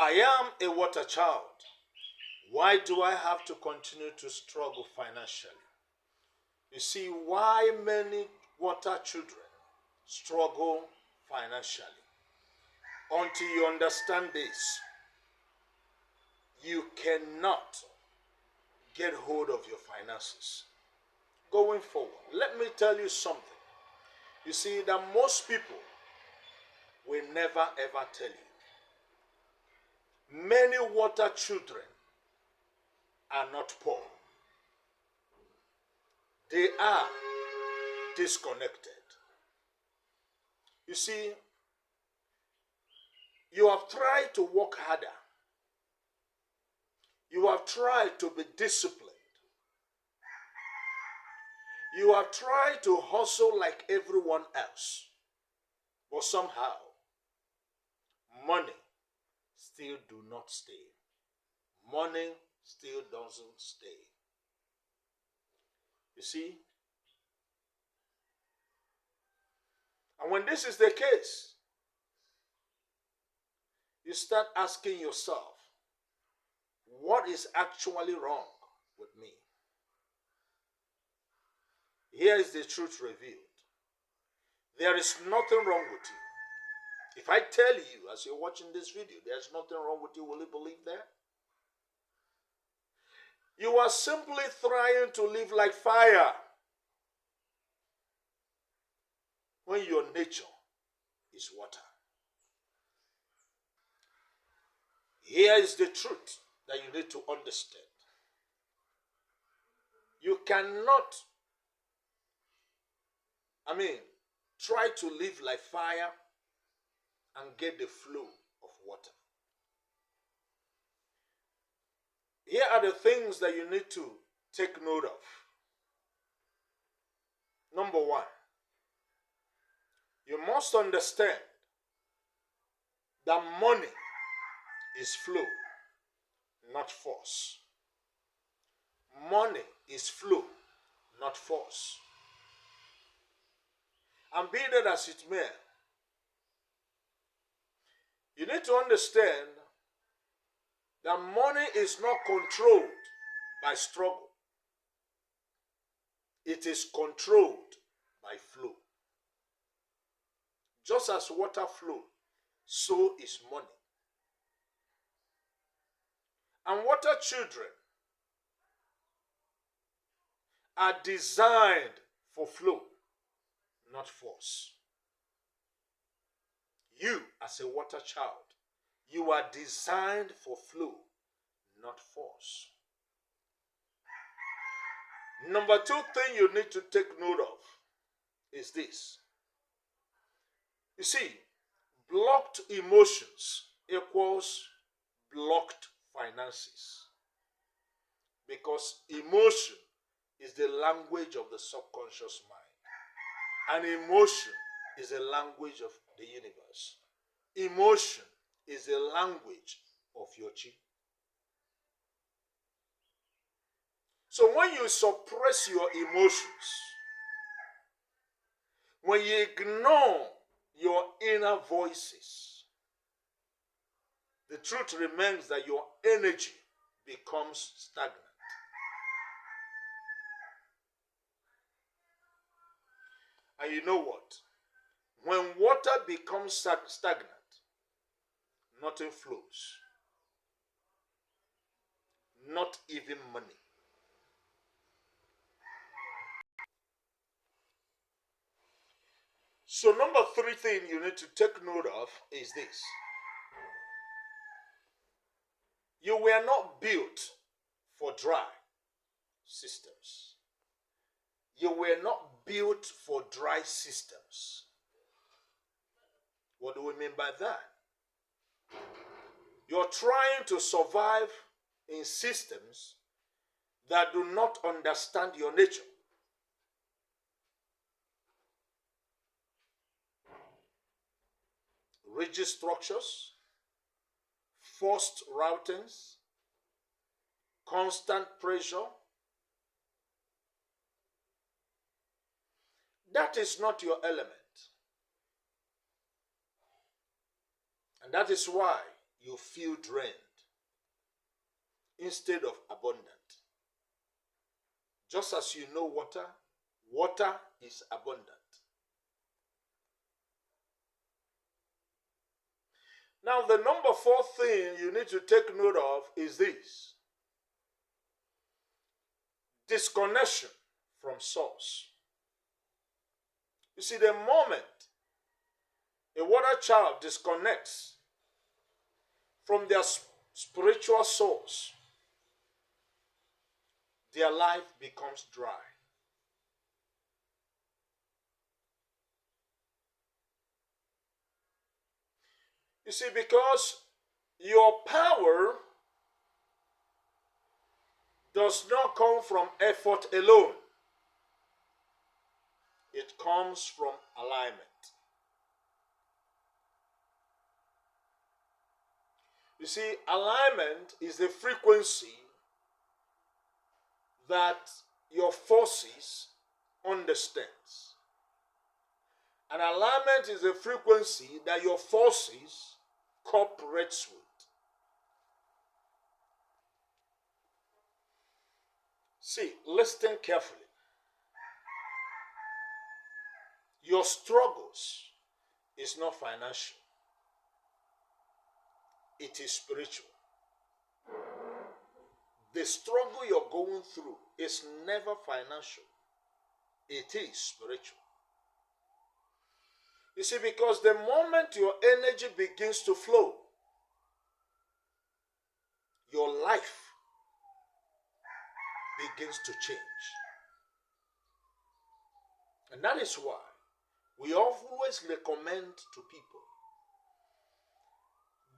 I am a water child. Why do I have to continue to struggle financially? You see, why many water children struggle financially. Until you understand this, you cannot get hold of your finances. Going forward, let me tell you something. You see, that most people will never ever tell you. Many water children are not poor. They are disconnected. You see, you have tried to work harder. You have tried to be disciplined. You have tried to hustle like everyone else. But somehow, money still do not stay. Money still doesn't stay. You see? And when this is the case, you start asking yourself, what is actually wrong with me? Here is the truth revealed. There is nothing wrong with you. If I tell you as you're watching this video, there's nothing wrong with you, will you believe that? You are simply trying to live like fire when your nature is water. Here is the truth that you need to understand. You cannot, try to live like fire and get the flow of water. Here are the things that you need to take note of. Number one, you must understand that money is flow, not force. Money is flow, not force. And be that as it may, you need to understand that money is not controlled by struggle. It is controlled by flow. Just as water flows, so is money. And water children are designed for flow, not force. You, as a water child, you are designed for flow, not force. Number two thing you need to take note of is this. You see, blocked emotions equals blocked finances. Because emotion is the language of the subconscious mind. And emotion is the language of the universe. Emotion is the language of your chi. So when you suppress your emotions, when you ignore your inner voices, the truth remains that your energy becomes stagnant. And you know what? When water becomes stagnant, nothing flows. Not even money. So number three thing you need to take note of is this. You were not built for dry systems. You were not built for dry systems. What do we mean by that? You're trying to survive in systems that do not understand your nature. Rigid structures, forced routings, constant pressure. That is not your element. And that is why you feel drained instead of abundant. Just as you know water, water is abundant. Now, the number 4 thing you need to take note of is this: disconnection from source. You see, the moment a water child disconnects from their spiritual source, their life becomes dry. You see, because your power does not come from effort alone. It comes from alignment. You see, alignment is the frequency that your forces understands. And alignment is the frequency that your forces cooperates with. See, listen carefully. Your struggles is not financial. It is spiritual. The struggle you're going through is never financial. It is spiritual. You see, because the moment your energy begins to flow, your life begins to change. And that is why we always recommend to people,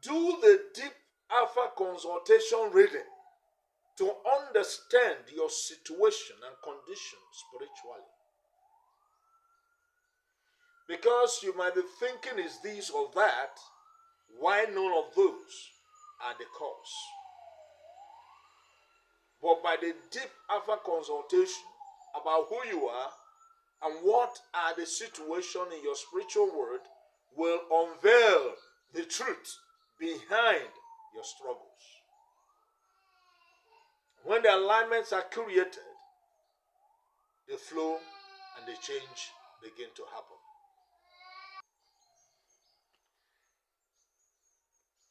do the deep alpha consultation reading to understand your situation and condition spiritually. Because you might be thinking, is this or that? Why none of those are the cause? But by the deep alpha consultation about who you are and what are the situations in your spiritual world, will unveil the truth behind your struggles. When the alignments are created, the flow and the change begin to happen.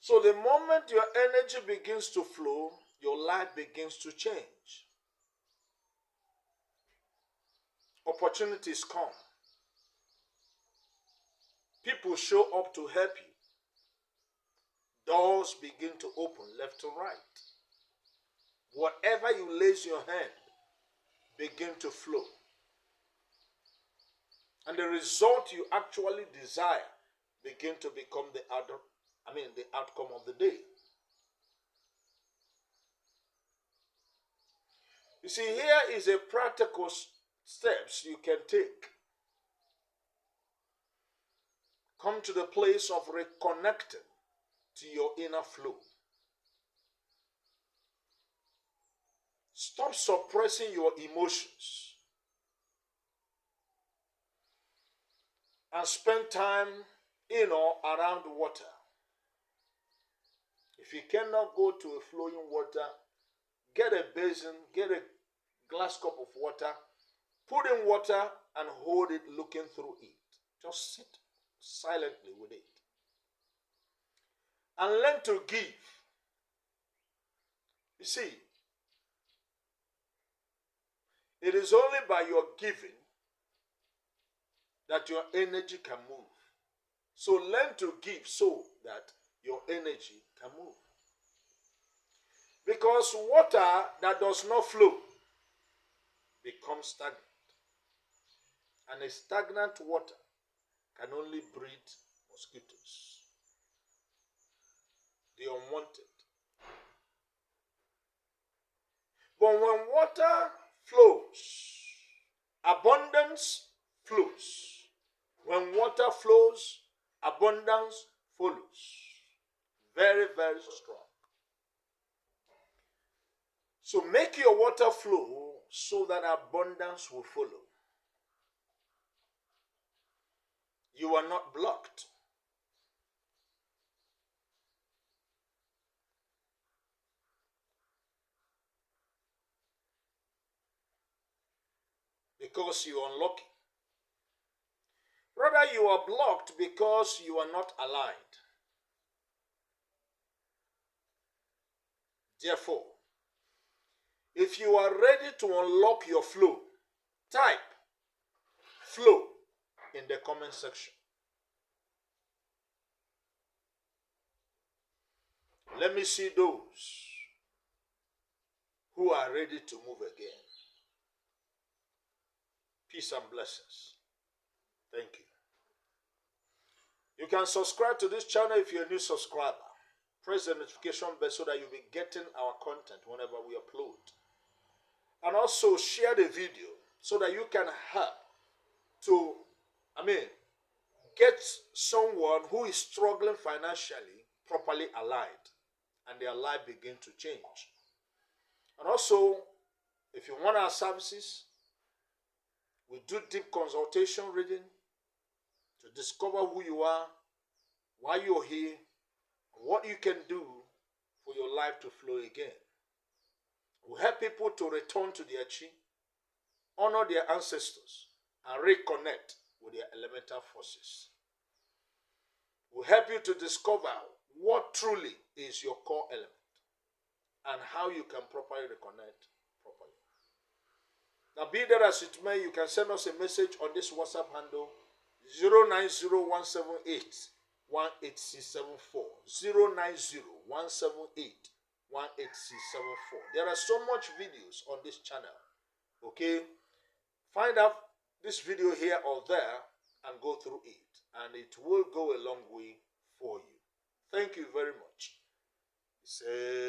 So the moment your energy begins to flow, your life begins to change. Opportunities come. People show up to help you. Doors begin to open left to right. Whatever you lace your hand begin to flow. And the result you actually desire begin to become the outcome of the day. You see, here is a practical steps you can take. Come to the place of reconnecting to your inner flow. Stop suppressing your emotions and spend time in or around water. If you cannot go to a flowing water, get a basin, get a glass cup of water, put in water and hold it looking through it. Just sit silently with it. And learn to give. You see, it is only by your giving that your energy can move. So learn to give so that your energy can move. Because water that does not flow becomes stagnant. And a stagnant water can only breed mosquitoes, the unwanted. But when water flows, abundance flows. When water flows, abundance follows. Very, very strong. So make your water flow so that abundance will follow. You are not blocked. because you are unlucky. Rather, you are blocked because you are not aligned. Therefore, if you are ready to unlock your flow, type flow in the comment section. Let me see those who are ready to move again. Peace and blessings. Thank you. You can subscribe to this channel if you're a new subscriber. Press the notification bell so that you'll be getting our content whenever we upload. And also share the video so that you can help to, get someone who is struggling financially properly aligned and their life begin to change. And also, if you want our services, we do deep consultation reading to discover who you are, why you're here, and what you can do for your life to flow again. We help people to return to their chi, honor their ancestors, and reconnect with their elemental forces. We help you to discover what truly is your core element and how you can properly reconnect properly. Now, be that as it may, you can send us a message on this WhatsApp handle 090-178-18674. 090-178-18674. There are so much videos on this channel. Okay? Find out this video here or there and go through it. And it will go a long way for you. Thank you very much. Say